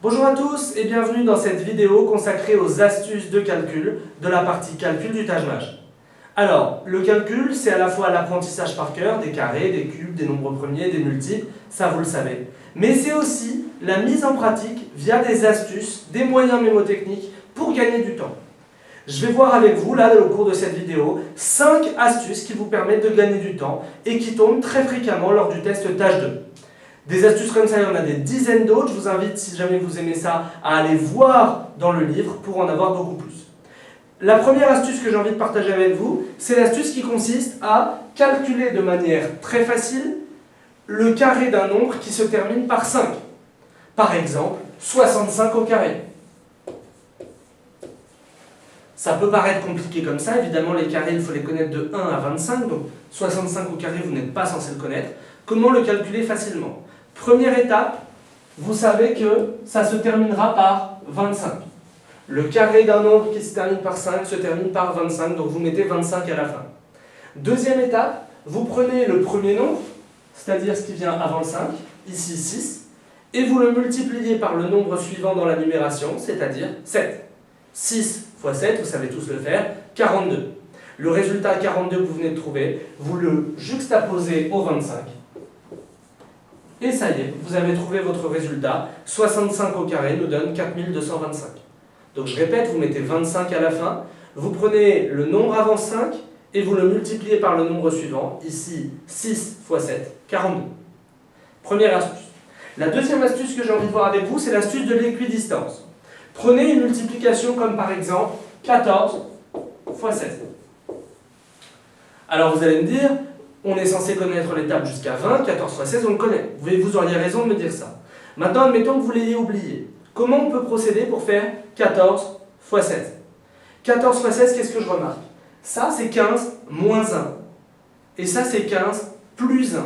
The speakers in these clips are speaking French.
Bonjour à tous et bienvenue dans cette vidéo consacrée aux astuces de calcul de la partie calcul du Taj-Maj. Alors, le calcul, c'est à la fois l'apprentissage par cœur, des carrés, des cubes, des nombres premiers, des multiples, ça vous le savez. Mais c'est aussi la mise en pratique via des astuces, des moyens mémotechniques pour gagner du temps. Je vais voir avec vous, là, au cours de cette vidéo, 5 astuces qui vous permettent de gagner du temps et qui tombent très fréquemment lors du test Taj 2. Des astuces comme ça, il y en a des dizaines d'autres. Je vous invite, si jamais vous aimez ça, à aller voir dans le livre pour en avoir beaucoup plus. La première astuce que j'ai envie de partager avec vous, c'est l'astuce qui consiste à calculer de manière très facile le carré d'un nombre qui se termine par 5. Par exemple, 65 au carré. Ça peut paraître compliqué comme ça, évidemment les carrés il faut les connaître de 1 à 25, donc 65 au carré vous n'êtes pas censé le connaître. Comment le calculer facilement? Première étape, vous savez que ça se terminera par 25. Le carré d'un nombre qui se termine par 5 se termine par 25, donc vous mettez 25 à la fin. Deuxième étape, vous prenez le premier nombre, c'est-à-dire ce qui vient avant le 5, ici 6, et vous le multipliez par le nombre suivant dans la numération, c'est-à-dire 7. 6 fois 7, vous savez tous le faire, 42. Le résultat 42 que vous venez de trouver, vous le juxtaposez au 25. Et ça y est, vous avez trouvé votre résultat. 65 au carré nous donne 4225. Donc je répète, vous mettez 25 à la fin, vous prenez le nombre avant 5 et vous le multipliez par le nombre suivant, ici 6 fois 7, 42. Première astuce. La deuxième astuce que j'ai envie de voir avec vous, c'est l'astuce de l'équidistance. Prenez une multiplication comme par exemple 14 fois 7. Alors vous allez me dire, on est censé connaître l'étape jusqu'à 20, 14 fois 16, on le connaît. Vous auriez raison de me dire ça. Maintenant, admettons que vous l'ayez oublié. Comment on peut procéder pour faire 14 fois 16? 14 fois 16, qu'est-ce que je remarque? Ça, c'est 15 moins 1. Et ça, c'est 15 plus 1.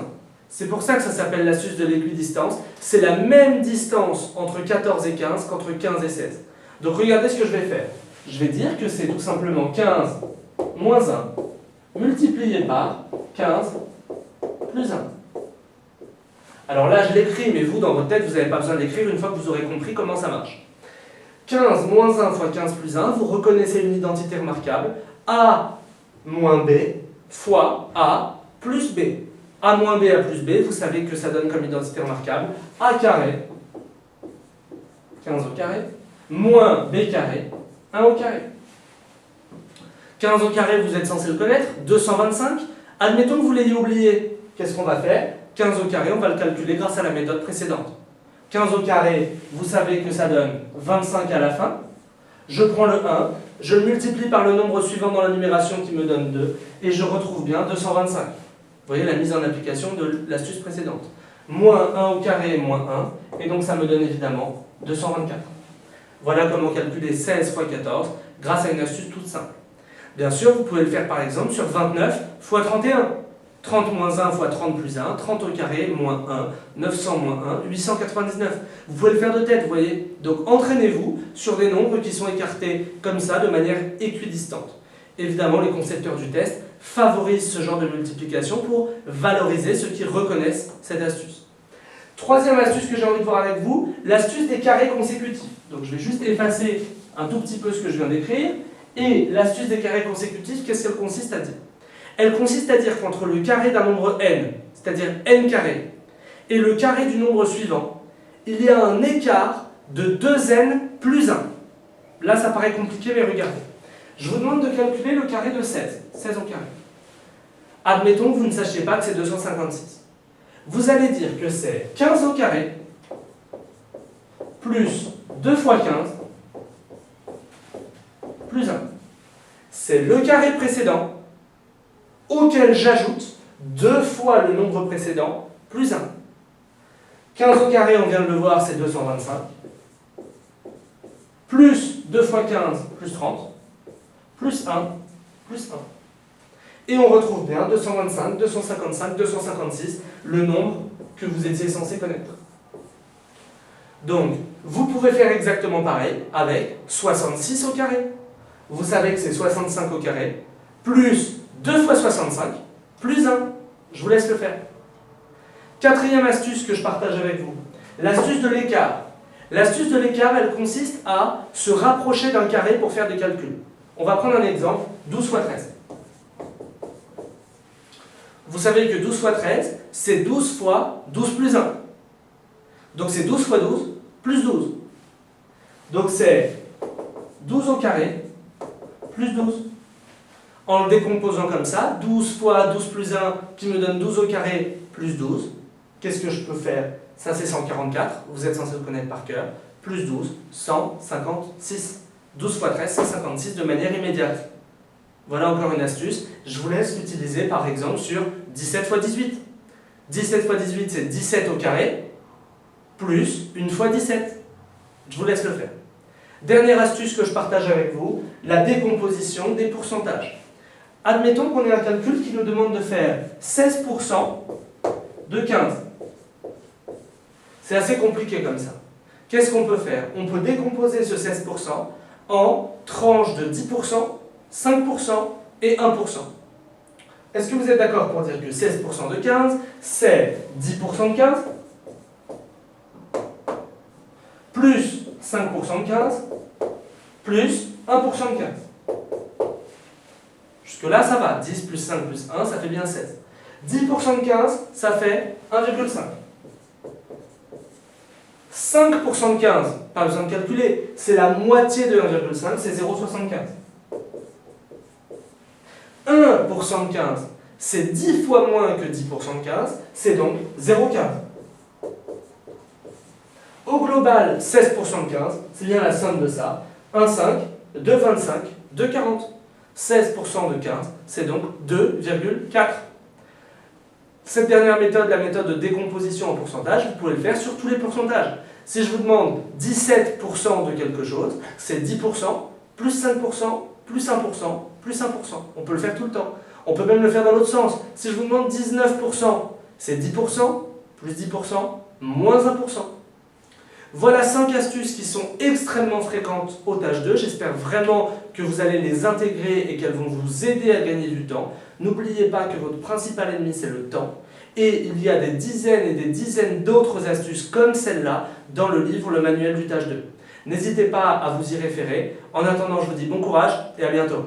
C'est pour ça que ça s'appelle l'astuce de l'équidistance. C'est la même distance entre 14 et 15 qu'entre 15 et 16. Donc regardez ce que je vais faire. Je vais dire que c'est tout simplement 15 moins 1 multiplié par 15 plus 1. Alors là, je l'écris, mais vous, dans votre tête, vous n'avez pas besoin de l'écrire une fois que vous aurez compris comment ça marche. 15 moins 1 fois 15 plus 1, vous reconnaissez une identité remarquable. A moins B fois A plus B. A moins B, A plus B, vous savez que ça donne comme identité remarquable A carré, 15 au carré, moins B carré, 1 au carré. 15 au carré, vous êtes censé le connaître, 225. Admettons que vous l'ayez oublié. Qu'est-ce qu'on va faire? 15 au carré, on va le calculer grâce à la méthode précédente. 15 au carré, vous savez que ça donne 25 à la fin. Je prends le 1, je le multiplie par le nombre suivant dans la numération qui me donne 2, et je retrouve bien 225. Vous voyez la mise en application de l'astuce précédente. Moins 1 au carré, moins 1, et donc ça me donne évidemment 224. Voilà comment calculer 16 fois 14 grâce à une astuce toute simple. Bien sûr, vous pouvez le faire par exemple sur 29 fois 31. 30 moins 1 fois 30 plus 1, 30 au carré, moins 1, 900 moins 1, 899. Vous pouvez le faire de tête, vous voyez. Donc entraînez-vous sur des nombres qui sont écartés comme ça, de manière équidistante. Évidemment, les concepteurs du test favorisent ce genre de multiplication pour valoriser ceux qui reconnaissent cette astuce. Troisième astuce que j'ai envie de voir avec vous, l'astuce des carrés consécutifs. Donc je vais juste effacer un tout petit peu ce que je viens d'écrire. Et l'astuce des carrés consécutifs, qu'est-ce qu'elle consiste à dire? Elle consiste à dire qu'entre le carré d'un nombre n, c'est-à-dire n carré, et le carré du nombre suivant, il y a un écart de 2n plus 1. Là, ça paraît compliqué, mais regardez. Je vous demande de calculer le carré de 16. 16 au carré. Admettons que vous ne sachiez pas que c'est 256. Vous allez dire que c'est 15 au carré plus 2 fois 15 plus 1. C'est le carré précédent auquel j'ajoute 2 fois le nombre précédent plus 1. 15 au carré, on vient de le voir, c'est 225. Plus 2 fois 15, plus 30. Plus 1, plus 1. Et on retrouve bien 225, 255, 256, le nombre que vous étiez censé connaître. Donc, vous pouvez faire exactement pareil avec 66 au carré. Vous savez que c'est 65 au carré, plus 2 fois 65, plus 1. Je vous laisse le faire. Quatrième astuce que je partage avec vous, l'astuce de l'écart. L'astuce de l'écart, elle consiste à se rapprocher d'un carré pour faire des calculs. On va prendre un exemple, 12 fois 13. Vous savez que 12 fois 13, c'est 12 fois 12 plus 1. Donc c'est 12 fois 12 plus 12. Donc c'est 12 au carré plus 12. En le décomposant comme ça, 12 fois 12 plus 1 qui me donne 12 au carré plus 12. Qu'est-ce que je peux faire? Ça c'est 144, vous êtes censé le connaître par cœur. Plus 12, 156. 12 fois 13, 156 de manière immédiate. Voilà encore une astuce. Je vous laisse l'utiliser par exemple sur 17 fois 18. 17 fois 18 c'est 17 au carré plus 1 fois 17. Je vous laisse le faire. Dernière astuce que je partage avec vous, la décomposition des pourcentages. Admettons qu'on ait un calcul qui nous demande de faire 16% de 15. C'est assez compliqué comme ça. Qu'est-ce qu'on peut faire? On peut décomposer ce 16% en tranches de 10%, 5% et 1%. Est-ce que vous êtes d'accord pour dire que 16% de 15, c'est 10% de 15, plus 5% de 15, plus 1% de 15. Jusque-là, ça va. 10 plus 5 plus 1, ça fait bien 16. 10% de 15, ça fait 1,5. 5% de 15, pas besoin de calculer, c'est la moitié de 1,5, c'est 0,75. 1% de 15, c'est 10 fois moins que 10% de 15, c'est donc 0,15. Au global, 16% de 15, c'est bien la somme de ça. 1,5, 2,25, 2,40. 16% de 15, c'est donc 2,4. Cette dernière méthode, la méthode de décomposition en pourcentage, vous pouvez le faire sur tous les pourcentages. Si je vous demande 17% de quelque chose, c'est 10%, plus 5%, plus 1%, plus 1%. On peut le faire tout le temps. On peut même le faire dans l'autre sens. Si je vous demande 19%, c'est 10%, plus 10%, moins 1%. Voilà 5 astuces qui sont extrêmement fréquentes aux tâches 2. J'espère vraiment que vous allez les intégrer et qu'elles vont vous aider à gagner du temps. N'oubliez pas que votre principal ennemi, c'est le temps. Et il y a des dizaines et des dizaines d'autres astuces comme celle-là dans le livre Le Manuel du tâche 2. N'hésitez pas à vous y référer. En attendant, je vous dis bon courage et à bientôt.